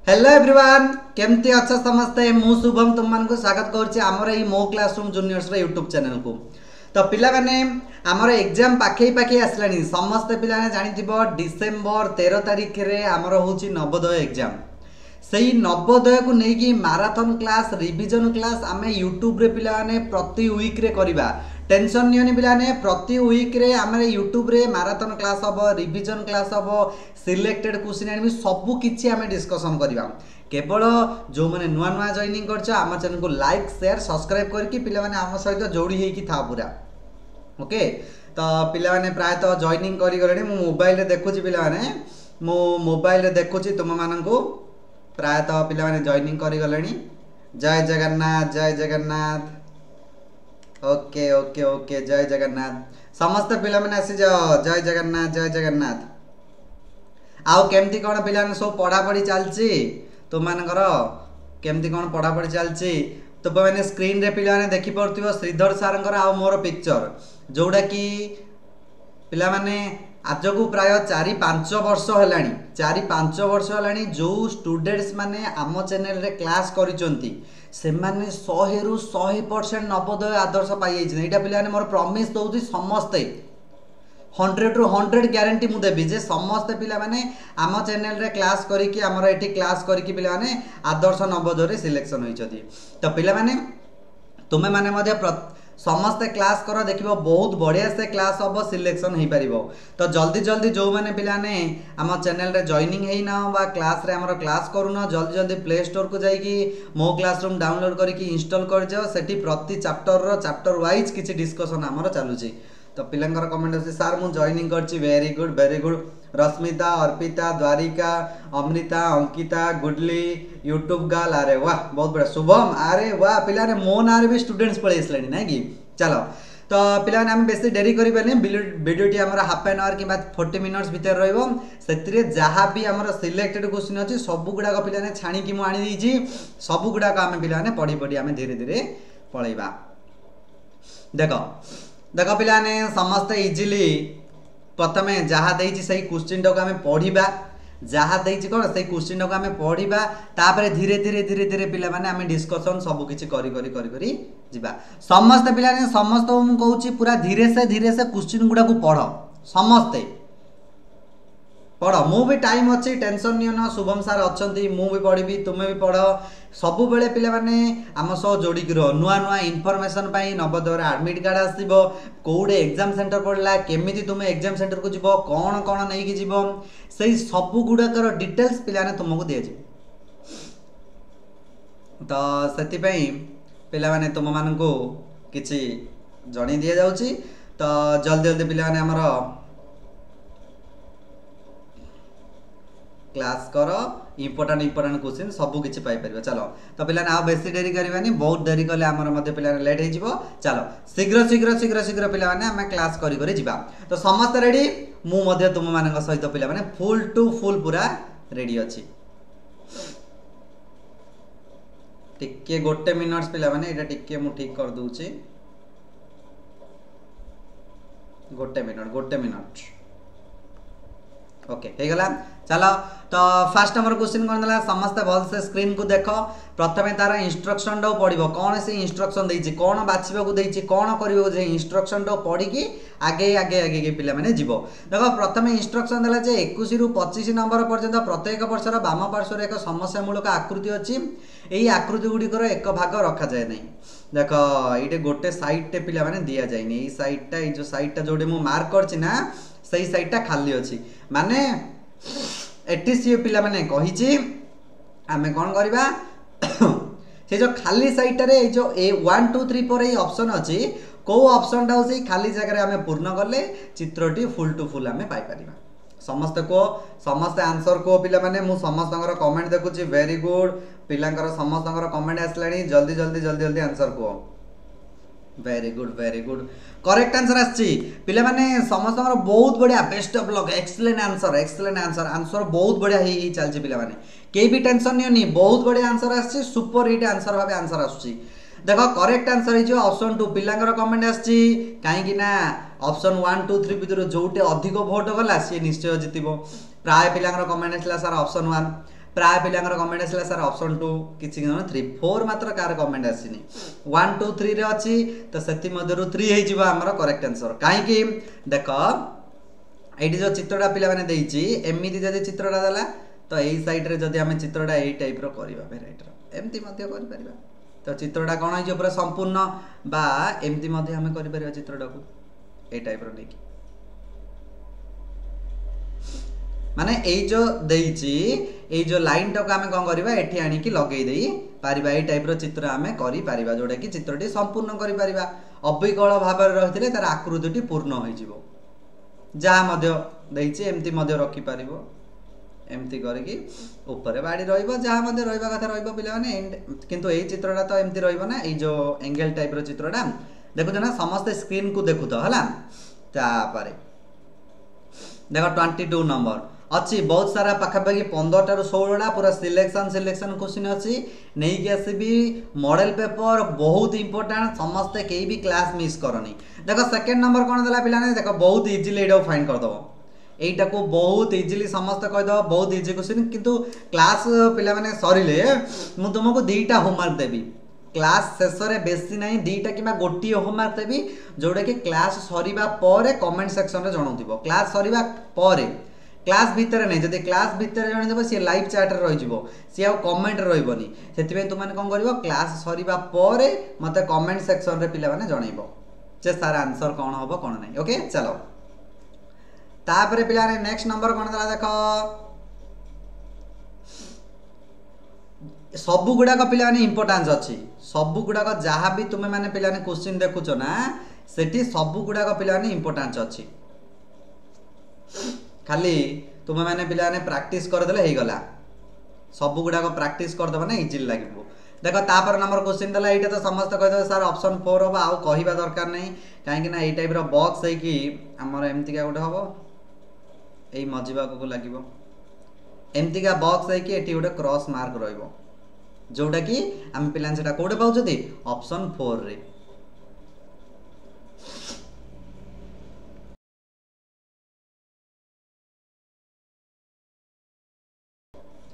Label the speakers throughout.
Speaker 1: Hello everyone केमती अच्छा समस्ते मु शुभम तुम मान को स्वागत करुच्ची आमर ये मो क्लासरूम जूनियर्स यूट्यूब चैनल को। तो पिला माने आमर एग्जाम पाखे पाखे आसलानी समस्ते पिला जानी डिसेम्बर 13 तारिख रे आमर होची नवोदय एग्जाम सही नवोदय को लेकिन माराथन क्लास रिविजन क्लास आम यूट्यूब रे पिला माने प्रति वीक रे करिबा टेंशन नियनि पिला ने प्रति वीक रे आम यूट्यूब रे माराथन क्लास हम रिविजन क्लास हम सिलेक्टेड क्वेश्चन आनी सबू किछि आम डिस्कशन करबा केवल जो मैंने नुआ नुआ जॉइनिंग कर आम चैनल को लाइक शेयर सब्सक्राइब करके पिला माने आम सहित जोड़ी होगी था पूरा ओके। तो पिला माने प्रायतः जॉइनिंग करी गलेनी मु मोबाइल रे देखुची पिला माने मु मोबाइल रे देखुची तुम माननकु प्रायतः पिला माने जॉइनिंग करी गलेनी। जय जगन्नाथ जय जगन्नाथ ओके ओके ओके जय जगन्नाथ समस्त पिला माने आसी जाओ जय जगन्नाथ जय जगन्नाथ। आउ केमती कौन पिला सब पढ़ापढ़ी चलची तुम मानकर केमती कौन पढ़ापढ़ी चलची तो मैंने स्क्रीन रे पिला माने देखि पड़थिबो श्रीधर सारंकर आउ मोर पिक्चर जोड़ा कि पिला माने आज को प्राय 4-5 वर्ष है 4-5 वर्ष है जो स्टूडेंट्स माने आम चैनल रे क्लास करिसंती से माने 100% नवोदय आदर्श पाई जाइछन। एटा पिला माने मोर प्रॉमिस दउची समस्ते 100 ग्यारंटी मु देबी जे समस्त पिला माने आम चैनल रे क्लास करिकि हमर एठी क्लास करिकि पिला माने आदर्श नवोदय रे सिलेक्शन होइछथि। तो पिला माने तुमे माने मध्य समस्त क्लास कर देखिबो बहुत बढ़िया से क्लास हम सिलेक्शन हो पार। तो जल्दी जल्दी जो मैंने पिला ने आम चैनल रे जॉइनिंग है ना बा क्लास रे हमर क्लास करूना जल्दी जल्दी प्ले स्टोर को जाइकी मो क्लासरूम डाउनलोड करके इंस्टॉल कर जाओ सेठी प्रति चैप्टर वाइज किछि डिस्कशन हमर चालुची। तो पिलांकर कमेंट अछि सर मु जॉइनिंग करछि very good Rashmita Arpita Dwarika Amrita Ankita goodly YouTube girl अरे वाह बहुत बढ़िया शुभम अरे वाह पिला ने मो नारे भी स्टूडेंट्स पळे आसलेनी ना कि चलो। तो पिला ने हम बेसी देरी करि बेनी वीडियोटी हमर हाफ एन आवर किबा 40 मिनिट्स भीतर रहइबो सेतिरे जहा भी हमर सिलेक्टेड क्वेश्चन अछि सब गुडा को पिला ने छाणी कि मु आनी दीची सब गुडा को हम पिला ने पढी पढी हम धीरे धीरे पळैबा। देखो पिला ने समस्त इजिली प्रथमे जहाँ देइछि सही क्वेश्चन टाको आमे पढिबा जहाँ देइछि कोन सही क्वेश्चन टाको आमे पढिबा तापर धीरे धीरे धीरे धीरे पिला माने आमे डिस्कशन सब किछि करी जिबा। समस्त पिला ने समस्त मु कहूछि पूरा धीरे से क्वेश्चन गुडा को पढ समस्ते पढ़ मु भी टाइम अच्छी टेंशन नियो ना शुभम सार अच्छी मु भी पढ़ी तुम्हें भी पढ़ सबु बेले पिला माने आम सह जोड़ी रह नुआ नुआ इनफॉरमेशन पाई नवोदय एडमिट कार्ड आसीबो कोडे एग्जाम सेंटर पड़ला केमिति तुम एग्जाम सेंटर को जीवो कौन कौन नहीं कि जीवो सही सबु गुडाकर डिटेल्स पिला ने तुमको दिया जी। तो सेति पई पिला माने तुम माननको किछि जणी दिया जाउची। तो जल्दी जल्दी पिला माने हमर क्लास कर इंपोर्टेंट क्वेश्चन सब किछि पाई परिबो चलो। तो पिला ना बेसी देरी करबानी बहुत देरी कले हमर मध्ये पिला लेट हे जिवो चलो शीघ्र शीघ्र शीघ्र शीघ्र पिला माने हम क्लास करी करी जिबा। तो समस्त रेडी मु मध्ये तुम मानक सहित पिला माने फुल टू फुल पूरा रेडी अछि टिके गोटे मिनिट्स पिला माने एटा टिके मु ठीक कर दूची गोटे मिनिट ओके हे गला चलो। तो फास्ट नंबर क्वेश्चन कौन देला समस्त भल से स्क्रीन को देख प्रथमे तार इंस्ट्रक्शन टाउ पढ़िबो कौन से इंस्ट्रक्शन देइछि कौन बाछिबा को देइछि कौन करिवो जे इंस्ट्रक्शन टाउ पढ़ी की आगे आगे आगे के पिला माने जीवो। देखो प्रथमे इंस्ट्रक्शन देला जे 21 रु 25 नंबर पर्यंत प्रत्येक वर्षर वाम पार्श्व रे एक समस्यामूलक आकृति अछि एई आकृति गुडीकर एक भाग रखा जाय नै। देखो एटे गोटे साइड टे पिला माने दिया जाय नै एई साइडटा ए जो साइडटा जोडे मु मार्क करछि ना सही साइडटा खाली अछि माने एटी सी पिला माने कहिछि आमे कोन करबा से जो खाली साइड रे जो ए 1 2 3 4 ए ऑप्शन अछि को ऑप्शन टा होसी खाली जगह रे आमे पूर्ण करले चित्रटी फुल टू फुल आमे पाई परिबा। समस्त आंसर को पिला माने मु समस्तंकर कमेंट देखुछि वेरी गुड पिलांकर समस्तंकर कमेंट आसलानी जल्दी जल्दी जल्दी जल्दी आंसर को वेरी गुड करेक्ट आंसर आछि पिला माने समस्तंकर बहुत बढ़िया best of luck excellent answer answer बहुत बढ़िया ही चलछि पिला माने के भी टेंशन नियोनी बहुत बढ़िया आंसर आछि सुपर हिट आंसर भाबे आंसर आछि। देखो करेक्ट आंसर है जो ऑप्शन 2 पिलांकर कमेंट आछि काहे कि ना ऑप्शन 1 2 3 भितर जोटे अधिक वोट गला से निश्चय जितिबो प्राय पिलांकर कमेंट आछला सर ऑप्शन 1 प्राय पिलांकर कमेंट आसला सर ऑप्शन 2 किछि न 3 4 मात्र कार कमेंट आसीनी 1 2 3 रे अछि तो सेति मध्यरु 3 हे जिवो हमर करेक्ट आंसर काहे कि देखो एठी जो चित्रटा पिला माने देइछि एमिति जदि चित्रटा देला तो एई साइड रे जदि हम चित्रटा एई टाइप रो करिबा भेराइट रो एमति मध्य करि परिबा तो चित्रटा कोन होय जे पूरा संपूर्ण बा एमति मध्य हम करि परिबा चित्रटा को एई टाइप रो नेकी माने एई जो देइछि एई जो लाइन टक हम कोन करबा एठी आनी कि लगेई देई पारिबा एई टाइप रो चित्र हम करि परिबा जोडा कि चित्रटी संपूर्ण करि परिबा अबिकल भाव रे रहितले तार आकृतिटी पूर्ण होई जिवो जहा मध्य देइछि एमति मध्य रखि परिबो एमति करके ऊपर बाडी रहइबो जहा मध्य रहइबा कथा रहइबो पिला माने किंतु एई चित्रटा तो एमति रहइबो ना एई जो एंगल टाइप रो चित्रटा देखु ना समस्त स्क्रीन को देखु तो हला ता पारे देखो 22 नंबर अच्छी बहुत सारा पाखापाखि 15 टारू 16 पूरा सिलेक्शन क्वेश्चन अच्छी नहीं कि आसबी मॉडल पेपर बहुत इंपोर्टेंट समस्ते कई भी क्लास मिस करनी देखो सेकंड नंबर कौन देला पिला ने देखो बहुत इजीली एटा फाइंड कर दबो एटा को बहुत इजीली समस्त कह दबो बहुत इजी क्वेश्चन किंतु क्लास पिला माने सरीले मु तुमको दुईटा होमवर्क देबी क्लास शेष रे बेसी नहीं दुईटा किबा गोटी होमवर्क देबी जोडे कि क्लास सरीबा परे कमेंट सेक्शन रे जणाउथिबो क्लास सरीबा परे क्लास भितर नहीं जदि क्लास भितर जण देबो सी लाइव चैट रे रहि जिवो सी आ कमेंट रहइबनी सेति में तुम माने कोन करबो क्लास सरीबा परे मते कमेंट सेक्शन रे पिला माने जणाइबो जे सारा आंसर कोन होबो कोन नहीं ओके चलो तापरे पिला ने नेक्स्ट नंबर कोन दला देखो सब गुडा का पिला माने इंपोर्टेंस अछि सब गुडा का जहां भी तुमे माने पिला ने क्वेश्चन देखुचो ना सेठी सब गुडा का पिला माने इंपोर्टेंस अछि खाली तुमे माने पिला ने प्रैक्टिस कर देले हे गला सब गुडा को प्रैक्टिस कर दबो ना इजी लागिबो देखो तापर नंबर क्वेश्चन दला एटा तो समस्त कह दो सर ऑप्शन 4 होबा आ कहिबा दरकार नहीं काहे कि ना ए टाइप रो बॉक्स है कि हमर एमति का गोटे होबो एई मजिबा को लागिबो एमति का बॉक्स है कि एठी गोटे क्रॉस मार्क रहइबो जोटा कि हम पिलान सेटा कोडे पाउछथि ऑप्शन 4 रे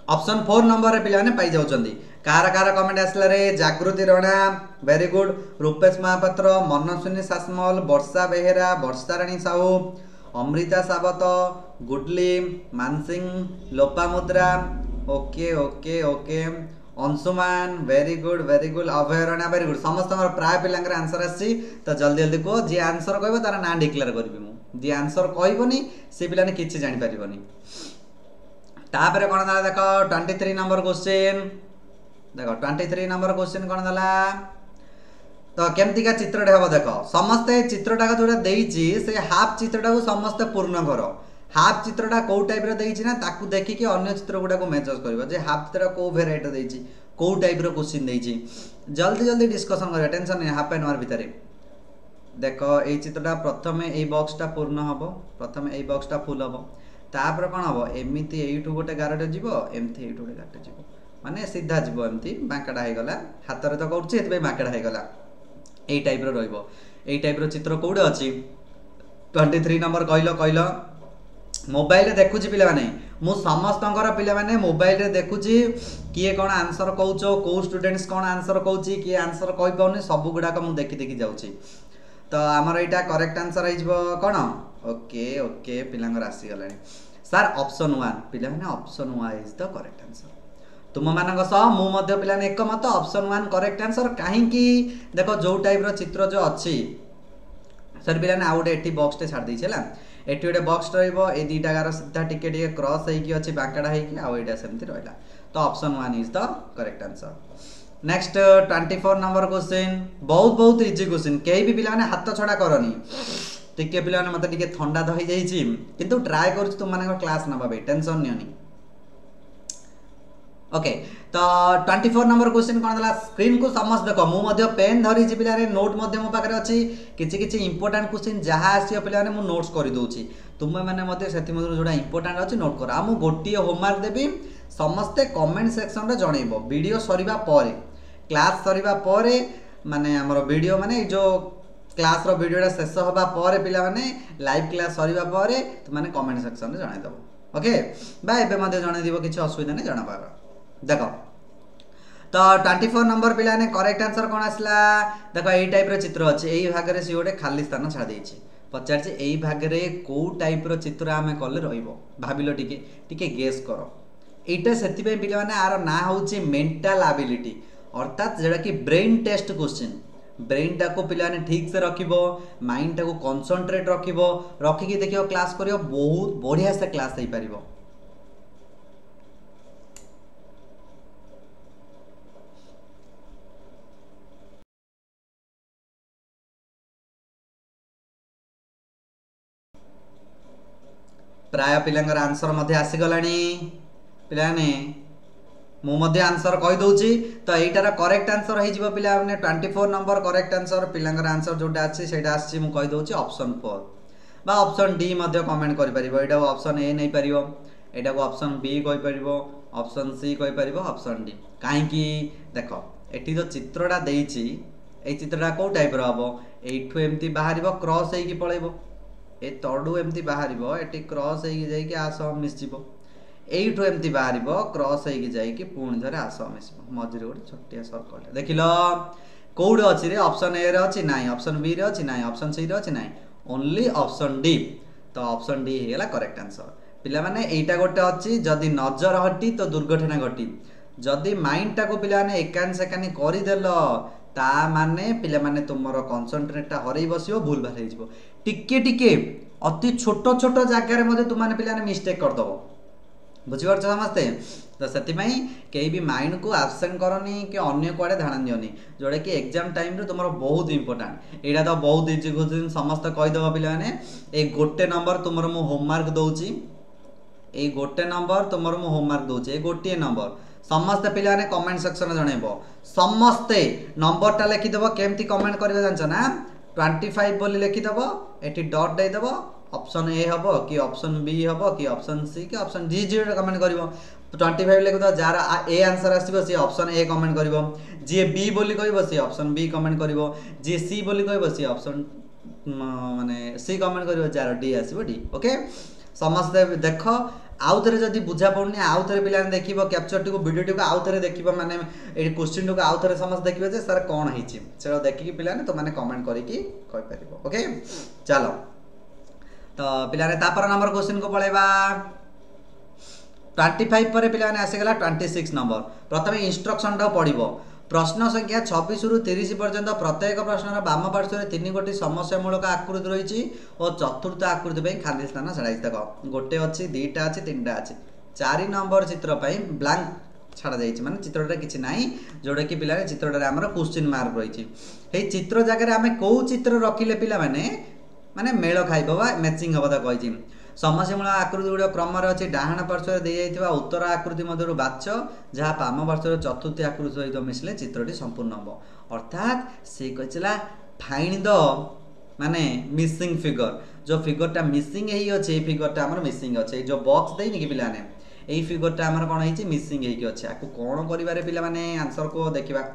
Speaker 1: ऑप्शन 4 नंबर रे पिलाने पाई जाउचंदी कार कमेंट आसला रे जागृति राणा वेरी गुड रूपेश महापात्र मनस्विनी सासमल वर्षा बेहेरा वर्षा रानी साहू अमृता सावत गुडली Mansingh Lopamudra okay okay okay Anshuman very good Abhay Rana very good समस्त प्राय पिलांकर आंसर आसी तो जल्दी जल्दी को जे आंसर कहबो तार ना डिक्लेयर करबी मु जे आंसर कहबोनी से पिलाने किछि जानि परिबोनी तापरे कोन दला देखो 23 नंबर क्वेश्चन देखो 23 नंबर क्वेश्चन कोन दला तो केमती का चित्रटा हबो देखो समस्त चित्रटा का जोरा देइची से हाफ चित्रटा को समस्त पूर्ण करो हाफ चित्रटा को टाइप रो देइची ना ताकू देखि कि अन्य चित्र गुडा को मैचेस करबो जे हाफ चित्र को वेराइटी देइची को टाइप रो क्वेश्चन देइची जल्दी जल्दी डिस्कशन करिया टेंशन नहीं हाफ एन आवर भितरे देखो ए चित्रटा प्रथमे ए बॉक्सटा पूर्ण हबो प्रथमे ए बॉक्सटा फुल हबो तापर कोन हबो एमिति एठू गोटे गारटे जीवो एमथि एठू गोटे गारटे जीवो माने सीधा जीवो एमथि बांकाडा हे गला हाथ रे तो करछि एतबे बांकाडा हे गला एई टाइप रो रहइबो एई टाइप रो चित्र कोडे अछि 23 नंबर कहलो मोबाइल रे देखुछि पिला माने मु समस्तंकर पिला माने मोबाइल रे देखुछि किए कोन आंसर कहउछो को स्टूडेंट्स कोन आंसर कहउछि किए आंसर कहि पाउनी सब गुडा को मु देखि जाउछि तो हमर एटा करेक्ट आंसर आइ जबो कोन ओके ओके पिलांगर आसी गलानी सर ऑप्शन 1 पिला माने option 1 is the correct answer तुम मानक सह मु मध्य पिलाने एकमत ऑप्शन 1 करेक्ट आंसर काहे कि देखो जो टाइप रो चित्र जो अछि सर पिलाने आउट एटी बॉक्स टे छाड़ दै छला एटी गोटे बॉक्स रहइबो ए दीटा गार सीधा टिके टिके क्रॉस हे कि अछि बांकाडा हे कि आ एटा सेमति रहला तो option 1 is the correct answer next 24 number question बहुत इजी क्वेश्चन केही भी पिला माने हाथ छडा करनी टिके पिला माने मते टिके ठंडा दहि जाईची किंतु ट्राई करू तुम माने क्लास नबा बे टेंशन नियनी ओके तो 24 नंबर क्वेश्चन कोन दला स्क्रीन को समझ देखो मु मध्य पेन धरी जी पिला रे नोट मध्य मो पाखरे अछि किछि किछि इंपोर्टेंट क्वेश्चन जहा आसी पिला ने मु नोट्स करि दोछि तुम माने मध्य सेति मध्य जोडा इंपोर्टेंट अछि नोट कर आ मु गोटी होमवर्क देबी समस्त कमेंट सेक्शन रे जणैबो वीडियो सरीबा परे क्लास सरीबा परे माने हमर वीडियो माने जो क्लास रो वीडियोटा शेष होबा परे पिला माने लाइव क्लास सरीबा परे तुम माने कमेंट सेक्शन रे जणाइ दबो ओके बा एबे मध्य जणे दिबो किछि असुविधा नै जणा पाबो देखो तो 24 नंबर पिला ने करेक्ट आंसर कोन आसला देखो एई टाइप रो चित्र अछि एई भाग रे सी ओटे खाली स्थान छाड़ देछि पचार छी एई भाग रे को टाइप रो चित्र आमे कले रहइबो भाबिलो टिके गेस करो एटा सेति पे पिला माने आरो ना होछि मेंटल एबिलिटी अर्थात जेडा कि ब्रेन टेस्ट क्वेश्चन ब्रेन टा को पिला ने ठीक से रखिबो माइंड टा को कंसंट्रेट रखिबो रखि कि देखियो क्लास करियो बहुत बढ़िया से क्लास होई परिबो प्राय पिलांगर आंसर मध्ये आसी गलानी पिलाने मु मध्ये आंसर कहि दउची तो एटार करेक्ट आंसर हे जिवो पिला माने 24 नंबर करेक्ट आंसर पिलांगर आंसर जोटा अछि सेटा आछि मु कहि दउची ऑप्शन 4 बा ऑप्शन डी मध्ये कमेंट करि परिबो एटा ऑप्शन ए नै परिबो एटा को ऑप्शन बी कहि परिबो ऑप्शन सी कहि परिबो ऑप्शन डी काहे कि देखो एठी जो चित्रटा देइची ए चित्रटा को टाइप रो हबो एठु एम्ति बाहरिबो क्रॉस हेकी पळेबो ए तडू एम्ति बाहरिबो एठी क्रॉस हेकी जाई कि आसो मिसिबो एठु एम्ति बाहरिबो क्रॉस हेकी जाई कि पुणी धरे आसो मिसिबो मझिरे गोटे छोटिया सर्कल देखिलो कोड अछि रे ऑप्शन ए रे अछि नाही ऑप्शन बी रे अछि नाही ऑप्शन सी रे अछि नाही ओनली ऑप्शन डी तो ऑप्शन डी हेला करेक्ट आंसर पिला माने एटा गोटे अछि जदी नजर हटी तो दुर्घटना घटी जदी माइंड टा को पिला माने एकान सेकानी करि देलो ता माने पिला माने तुमरो कंसंट्रेट टा हरई बसियो भूल भाल हे जिवो टिके अति छोट छोट जागा रे मध्ये तुम माने पिला माने मिस्टेक कर दबो बुझि परछ समझते तो सेति पई केई भी माइंड को एब्सेंट करनी कि अन्य कोडे ध्यान दियोनी जोडे कि एग्जाम टाइम रे तुमरो बहुत इंपोर्टेंट एडा तो बहुत इजी क्वेश्चन समस्त कहि दबो पिला माने ए गोटे नंबर तुमरो मु होमवर्क दउची ए गोटे नंबर तुमरो मु होमवर्क दउची ए गोटे नंबर समस्त पिला ने कमेंट सेक्शन जणैबो समस्ते नंबर टा लिखि देबो केमती कमेंट करबे जानछ ना 25 बोली लिखि देबो एठी डॉट दे देबो ऑप्शन ए हबो कि ऑप्शन बी हबो कि ऑप्शन सी कि ऑप्शन डी जे कमेंट करिवो 25 लिखि दो जार ए आंसर आसीबो सी ऑप्शन ए कमेंट करिवो जे बी बोली कहबो सी ऑप्शन बी कमेंट करिवो जे सी बोली कहबो सी ऑप्शन माने सी कमेंट करिवो जार डी आसीबो डी ओके समस्त देखो आउ थरे जदी बुझा पड़नी आउ थरे पिला देखिबो कैप्चर टी को वीडियो टी को आउ थरे देखिबो माने ए क्वेश्चन टी को आउ थरे समस्त देखिबो जे सर कोन हिची चलो देखि कि पिला ने तो माने कमेंट करि कि कहि परिबो ओके चलो तो पिला ने तापर नंबर क्वेश्चन को पळेबा 25 पर पिला ने आसी गला 26 नंबर प्रथमे इंस्ट्रक्शन टा पढिबो प्रश्न संख्या 26 रु 30 पर्यंत प्रत्येक प्रश्नर वाम पार्श्व रे 3 गोटी समस्या मूलक आकृति रहिछि और चतुर्थ आकृति पई खाली स्थान छाड़ाई देखो गोटे अछि दुईटा अछि तीनटा अछि 4 नंबर चित्र पई ब्लैंक छाड़ा जाइछि माने चित्रटा किछि नाही जोडे कि पिला चित्रटा रे हमर क्वेश्चन मार्क रहिछि हे चित्र जगह रे हमें को चित्र रखिले पिला माने मेल खाइबो बा मैचिंग हबो ता कहिछि समस्या मूल आकृति गुड़ क्रम अच्छे डाहाण पार्श्व दे उत्तर आकृति मध्य बाच जहाँ बाम पार्श्व चतुर्थी आकृति सहित मिसले चित्रटी संपूर्ण हम अर्थात से कहला फाइंड द माने मिसिंग फिगर जो फिगरटा मिसिंग ही अच्छे फिगरटा आमर मिसिंग अच्छे जो बॉक्स देनी कि पिलाने यही फिगरटा आमर कौन है मिसिंग होगी अच्छे आपको कौन करें पिला माने आंसर को देखा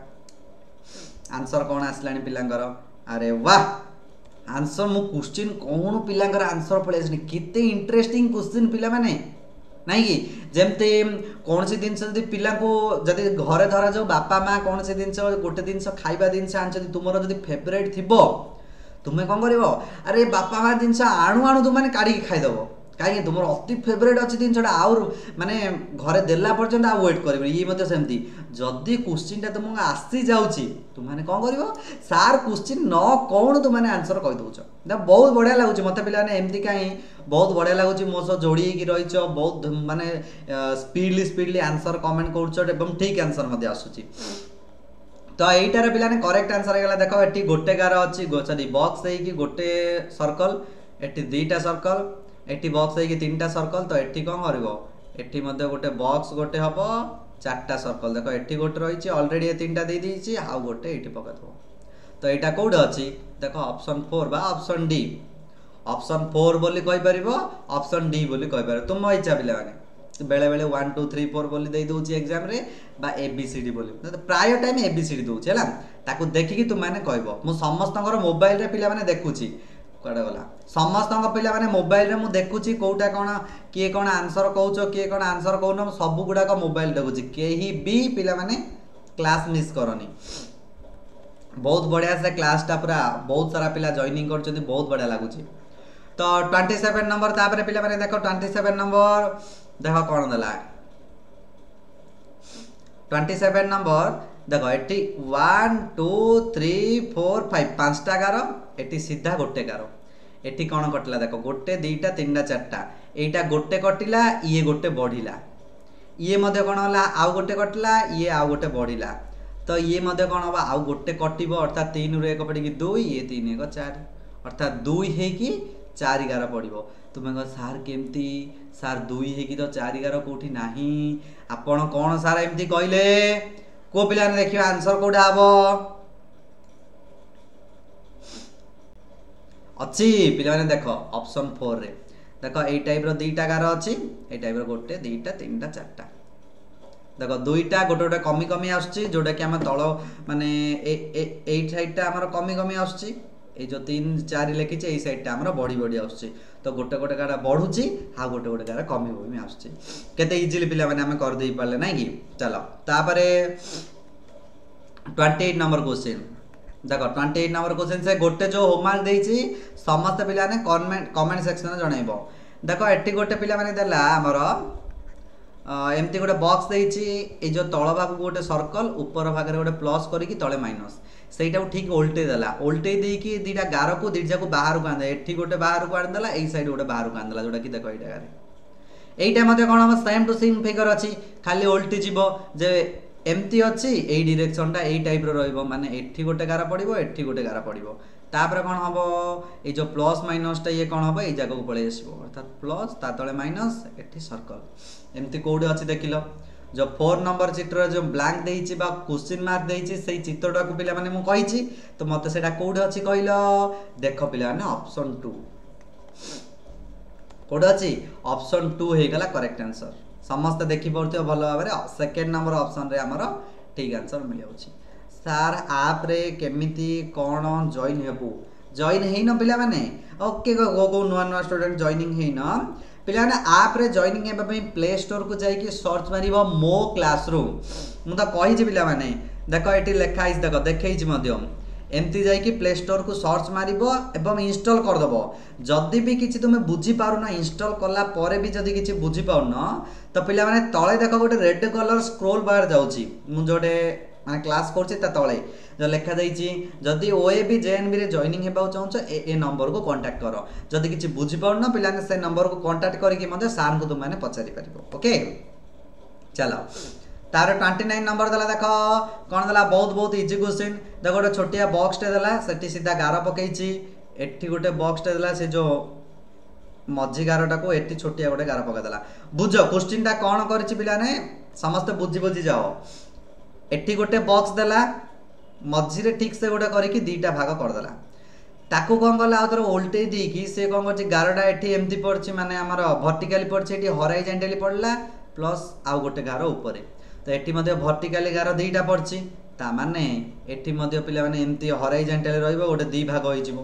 Speaker 1: आंसर कौन आसला पिलांकर अरे वाह आंसर मु क्वेश्चन कौन पिलांकर आंसर पड़े केते इंटरेस्टिंग क्वेश्चन पिला माने नहीं कि जमते कौन सी जिनस जदि पिला को जदि घरे धरा जो बापा माँ कौन सी जिनस गोटे जिनस खाइबा जिनस आनछथि तुमरो जदि फेवरेट थिबो तुमे कोन करिवो अरे बापा माँ जिनस आणु आणु तुम माने काढी खाइ दबो कहीं तुम अति फेवरेट अच्छी जिनसा आउ माने घरे देला पर्यंत आ वेट कर ये मते सेमती जदि क्वेश्चन टा तुमको आसी जाउची तुम माने कोन करिवो सार क्वेश्चन न कौन तुम माने आंसर कहि दउछ दा बहुत बढ़िया लागुची मते पिला ने एमती काई बहुत बढ़िया लागुची मो सो जोड़ी की रहिछ बहुत माने स्पीडली आंसर कमेंट करछ एवं ठीक आंसर मते आसुची तो एटार पिला ने करेक्ट आंसर हेगला देखो एटी गोटे गार अछि सॉरी बॉक्स देई कि गोटे सर्कल एटी दुईटा सर्कल एटी बॉक्स है कि तीनटा सर्कल तो एटी कौन करिवो एटी मध्ये गोटे बॉक्स गोटे हबो चारटा सर्कल देखो एटी गोटे रहिछि ऑलरेडी ए तीनटा दे दिछि आ गोटे एटी पकतबो तो एटा कोड अछि देखो ऑप्शन 4 बा ऑप्शन डी ऑप्शन 4 बोली कहि परिबो ऑप्शन डी बोली कहि परिबो तुम इच्छा पिला माने बेले बेले 1 2 3 4 बोली दे दोछि एग्जाम रे बा एबीसीडी बोली तो प्राय टाइम एबीसीडी दोछि हला ताकू देखि कि तुम माने कहबो मु समस्तंगर मोबाइल रे पिला माने देखुछि कुआडे गला समस्त पिला माने मोबाइल रे मु देखुची कोउटा कोन किए कोन आंसर कहउचो किए कोन आंसर कहउनो सब गुडा को मोबाइल देखुची केही भी पिला माने क्लास मिस करनी बहुत बढ़िया से क्लास टा पूरा बहुत सारा पिला जॉइनिंग करछथि बहुत बढ़िया लागुची तो 27 नंबर तापरे पिला माने देखो 27 नंबर देखो कोन दला 27 नंबर देखो एटी 1 2 3 4 5 पांचटा गारो एटी सीधा गोटे गारो एटी कोन कटला देखो गोटे दुईटा तीनटा चारटा एटा गोटे कटिला ये गोटे बढ़िला ये मध्य कोन होला आउ गोटे कटिला ये आउ गोटे बढ़िला तो ये मध्य कोन होबा आउ गोटे कटिबो अर्थात 3 रु 1 पड़ी 2 ये 3 1 4 अर्थात 2 हे की 4 11 पड़िबो तुमे को सार केमती सार 2 हे की तो 4 11 कोठी नाही आपण कोन सार एमती कहले को पिला ने देखियो आंसर कोडा हबो अच्छी पिला ने देखो ऑप्शन 4 रे देखो ए टाइप रो दुईटा गार अछि ए टाइप रो गोटे दुईटा तीनटा चारटा देखो दुईटा गोटे गोटे कमी कमी आछी जोटा कि हम तल माने ए साइडटा हमर कमी कमी आछी ए जो 3 4 लिखी ए साइडटा हमर बड़ी बड़ी आछी तो गोटे गोटे गाड़ा बढ़ुची हा गोटे गोटे गाड़ा कमी कमी आछी केते इजीली पिला माने हम कर देई पाले नै कि चलो तापरे 28 नंबर क्वेश्चन देखो 28 नंबर क्वेश्चन से गोटे जो होमवर्क देइची समस्त पिला ने कमेंट सेक्शन में जणाइबो देखो एटी गोटे पिला माने देला हमर एमती गोटे बॉक्स देइची ए जो तळ भाग गोटे सर्कल ऊपर भाग रे गोटे प्लस करिकी तळे माइनस सेटा ठीक उल्टे देला उल्टे देकी दीटा गार को दीटा को बाहर को आंदा एठी गोटे बाहर को आंदला ए साइड गोटे बाहर को आंदला जोटा कि देखो एटा गारे एटा मध्ये कोन हम सेम टू सेम फिगर अछि खाली उल्टी जीवो जे एमती अछि ए डायरेक्शन टा ए टाइप रो रहइबो माने एठी गोटे गारा पड़िबो एठी गोटे गारा पड़िबो तापर कोन हबो ए जो प्लस माइनस टा ये कोन हबो ए जागा को पळे आसीबो अर्थात प्लस ता तळे माइनस एठी सर्कल एमती कोड अछि देखिलो जो 4 नंबर चित्र जो ब्लैंक देइछि बा क्वेश्चन मार्क देइछि सेही चित्रटा को पिला माने मु कहिछि तो मते सेटा कोड अछि कहिलो देखो पिला माने ऑप्शन 2 कोड अछि ऑप्शन 2 हे गला करेक्ट आंसर समस्त देखि परथियो भलो भाबरे सेकंड नंबर ऑप्शन रे हमर ठीक आंसर मिल जाउछि सार आप रे केमिति कोन जॉइन हेबु जॉइन हेइ न पिला माने ओके गो नुवा नुवा स्टूडेंट जॉइनिंग हेइ न पिला माने आप रे जॉइनिंग हेबा पे प्ले स्टोर को जाई कि सर्च मारिबो मो क्लासरूम मु त कहि जे पिला माने देखो एटी लेखा इस देखो देखै छि मध्यम एमती जाई कि प्ले स्टोर को सर्च मारिबो एवं इंस्टॉल कर दबो जदी भी किछि तुमे बुझी पारु ना इंस्टॉल करला परे भी जदी किछि बुझी पाउ न तो पिला माने तळे देखो गोटे रेड कलर स्क्रॉल बार जाउची मु जोडे माने क्लास करछि ता तळे जो लेखा जाइछि जदी ओएबी जेएनबी रे जॉइनिंग हेबा चाहछो ए नंबर को कांटेक्ट करो जदी किछि बुझी पाउ न पिला ने से नंबर को कांटेक्ट करिकि मध्ये सार को तुम माने पचारि परिबो ओके चलो तार 29 नंबर दला देखो कोन दला बहुत बहुत इजी क्वेश्चन देखो गोटे छोटिया बॉक्स टे दला सेठी सीधा गार पकेइछि एठी गोटे बॉक्स टे दला से जो मझी गारटा को एठी छोटिया गोटे गार पका दला बुझो क्वेश्चन टा कोन करिछि पिला ने समस्त बुझी बुझी जाओ एठी गोटे बॉक्स दला मझी रे ठीक से गोटे करिकि दीटा भाग कर दला ताकू कोन गला आउतर उल्टे देकी से कोन करछि गारटा एठी एम्ति पड़छि माने हमर वर्टिकली पड़छि एठी हॉरिजॉन्टली पड़ला प्लस आउ गोटे गार ऊपर तो एठी मध्ये वर्टिकली गार दीटा पड़छि ता माने एठी मध्ये पिला माने एम्ति हॉरिजॉन्टली रहइबो गोटे दी भाग होई जिवो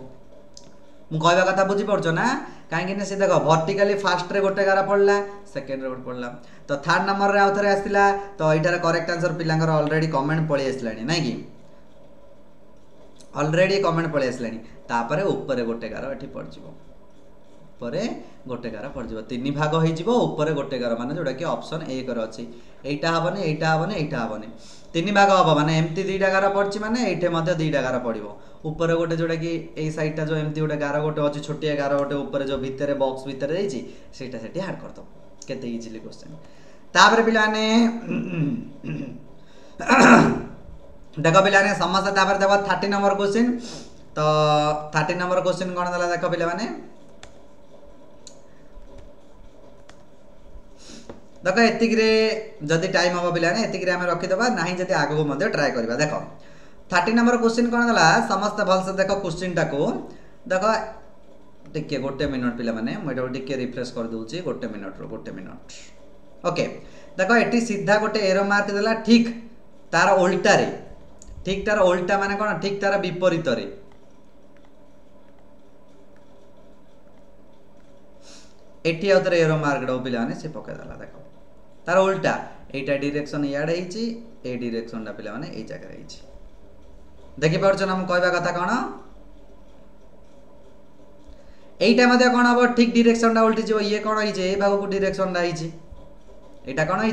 Speaker 1: मु कहबा कथा बुझी पड़छो ना काहे कि ने से देखो वर्टिकली फास्ट रे गोटे गार पड़ला सेकंड रे गोटे पड़ला तो थर्ड नंबर रे आउथरे आसिला तो एटार करेक्ट आंसर पिलांगर ऑलरेडी कमेंट पळी आसलानी नै कि ऑलरेडी कमेंट पळी आसलानी तापरे ऊपर गोटे गार एठी पड़ जिवो ऊपर गोटे गार पड़ जिवो तीन भाग होई जिवो ऊपर गोटे गार माने जोडा कि ऑप्शन 1 रे अछि एटा हबने एटा हबने एटा हबने तीन भाग हबो माने एम्ति दीटा गार पड़छि माने एठे मध्ये दीटा गार पड़िबो ऊपर गोटे जोडा कि ए साइडटा जो एम्ति गोटे गार गोटे अछि छोटिया गार गोटे ऊपर जो भितरे बॉक्स भितरे देछि सेटा सेठी ऐड करतो केते इजीली क्वेश्चन तापर पिलाने देखो पिलाने समस्या तापर देखो 30 नंबर क्वेश्चन तो 30 नंबर क्वेश्चन कोन दला देखो पिला माने देखो एतिक रे जदी टाइम हो पिलाने एतिक रे हम रखि दबा नाही जदी आगो को मध्ये ट्राई करबा देखो 30 नंबर क्वेश्चन कोन दला समस्त भल से देखो क्वेश्चन टा को देखो टिके गोटे मिनिट पिला माने मोटा टिके रिफ्रेश कर दूची गोटे मिनिट ओके देखो एटी सीधा गोटे एरो मार्क देला ठीक तार उल्टा रे ठीक तार उल्टा माने कोन ठीक तार विपरीत रे एटी आउे एरो मार्क पे सी पकईदेला देख तार उल्टा एटा डायरेक्शन इयाडे ए डायरेक्शन पे ये जगह देखिपुर ना कहवा कथा कौन यहीटा कौन हम ठीक डायरेक्शन उल्टी जीव ये कौन है भाग को डायरेक्शन यहाँ कौन है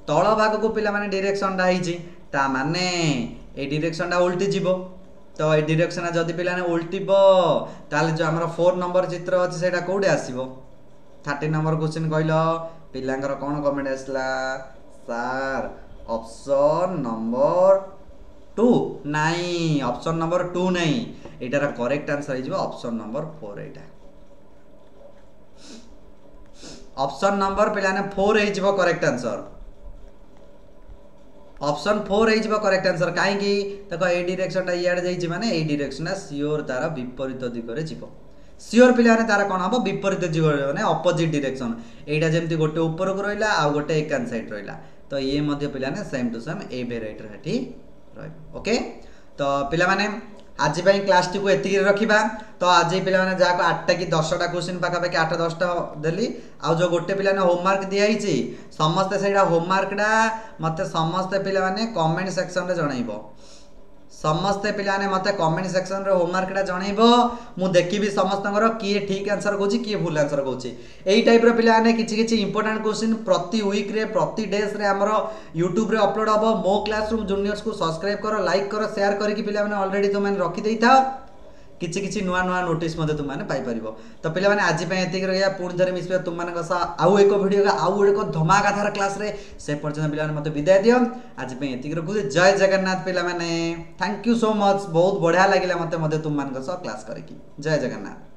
Speaker 1: तल भाग को पिला माने डायरेक्शन माने ए डायरेक्शन उल्टी जीव तो ये डायरेक्शन जदि पिला उल्टीब ताले जो आमर 4 नंबर चित्र अच्छे से कौटे आसो 30 नंबर क्वेश्चन कहल पिलांकर कौन कमेंट आसला सार ऑप्शन नंबर 2 नहीं ऑप्शन नंबर 2 नहीं एटार करेक्ट आंसर हो ऑप्शन नंबर 4 एटा ऑप्शन नंबर पिलाने 4 हो करेक्ट आंसर ऑप्शन 4 हो करेक्ट आंसर कहीं देखो ए डायरेक्शन इे माने ए डायरेक्शन सियोर तार विपरीत दिगरे जीव सियोर पिला तार कौन हम विपरीत जीव माने अपोजिट डायरेक्शन एटा जमती गोटे ऊपर को रहा आ गोटे एकान साइड रहा तो ये पिलाने same to same a variety okay तो पिला माने आज क्लास टी को एति रखा तो आज पिला माने जाको 8टा कि 10टा क्वेश्चन पाखापाखि 8-10टा देली आ जो गोटे पिला होमवर्क दिखाई समस्ते से होमवर्कटा मत समस्ते पिला माने कमेंट सेक्शन रे जणाइबो समस्ते पिला माने मते कमेंट सेक्शन रे होमवर्कटा जणाइबो मु देखिबी समस्तଙ୍କର किए ठीक आंसर कहूची किए भूल आंसर कहूची एई टाइप रो पिला माने किछि किछि इंपोर्टेंट क्वेश्चन प्रति वीक रे प्रति डेज रे हमरो YouTube रे अपलोड हबो मो क्लासरूम जूनियर्स को सब्सक्राइब करो लाइक करो शेयर करके पिला माने ऑलरेडी तुम माने रखि देइथाओ किछि किछि नुआ नुआ नोटिस मते तुम माने पाई परिबो तो पिला माने आज पे एतिक रहिया पुणी थरे मिसबे तुम माने सा आउ एको वीडियो का आउ एको धमाकाधार क्लास रे से पर्यंत पिला माने मते विदाय दियो आज पे एतिक रखु जय जगन्नाथ पिला माने थैंक यू सो मच बहुत बढ़िया लागिला मते तुम मान सा क्लास करकी जय जगन्नाथ।